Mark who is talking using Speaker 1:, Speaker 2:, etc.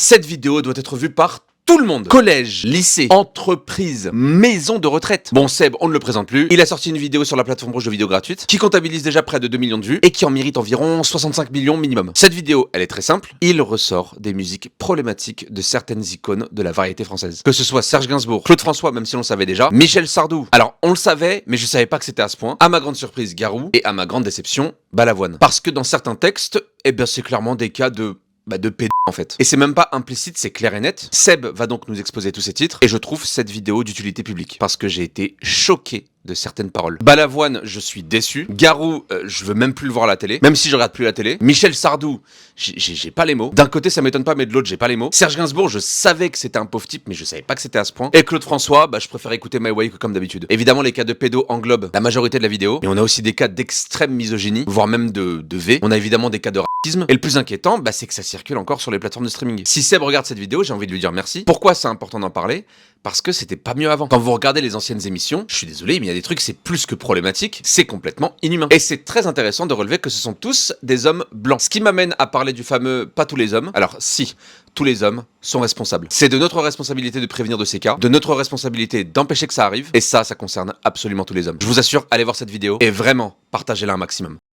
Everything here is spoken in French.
Speaker 1: Cette vidéo doit être vue par tout le monde. Collège, lycée, entreprise, maison de retraite. Bon, Seb, on ne le présente plus. Il a sorti une vidéo sur la plateforme rouge de vidéos gratuite qui comptabilise déjà près de 2 millions de vues et qui en mérite environ 65 millions minimum. Cette vidéo, elle est très simple. Il ressort des musiques problématiques de certaines icônes de la variété française. Que ce soit Serge Gainsbourg, Claude François, même si on le savait déjà, Michel Sardou. Alors, on le savait, mais je savais pas que c'était à ce point. À ma grande surprise, Garou, et à ma grande déception, Balavoine. Parce que dans certains textes, eh bien, c'est clairement des cas de péd en fait. Et c'est même pas implicite, c'est clair et net. Seb va donc nous exposer tous ces titres et je trouve cette vidéo d'utilité publique parce que j'ai été choqué de certaines paroles. Balavoine, je suis déçu. Garou, je veux même plus le voir à la télé, même si je regarde plus la télé. Michel Sardou, j'ai pas les mots. D'un côté, ça m'étonne pas, mais de l'autre, j'ai pas les mots. Serge Gainsbourg, je savais que c'était un pauvre type, mais je savais pas que c'était à ce point. Et Claude François, je préfère écouter My Way que comme d'habitude. Évidemment, les cas de pédo englobent la majorité de la vidéo, mais on a aussi des cas d'extrême misogynie, voire même de V. On a évidemment des cas de racisme. Et le plus inquiétant, c'est que ça circule encore sur les plateformes de streaming. Si Seb regarde cette vidéo, j'ai envie de lui dire merci. Pourquoi c'est important d'en parler ? Parce que c'était pas mieux avant. Quand vous regardez les anciennes émissions, je suis désolé, mais il y a des trucs, c'est plus que problématique, c'est complètement inhumain. Et c'est très intéressant de relever que ce sont tous des hommes blancs. Ce qui m'amène à parler du fameux « pas tous les hommes ». Alors si, tous les hommes sont responsables. C'est de notre responsabilité de prévenir de ces cas, de notre responsabilité d'empêcher que ça arrive, et ça concerne absolument tous les hommes. Je vous assure, allez voir cette vidéo, et vraiment, partagez-la un maximum.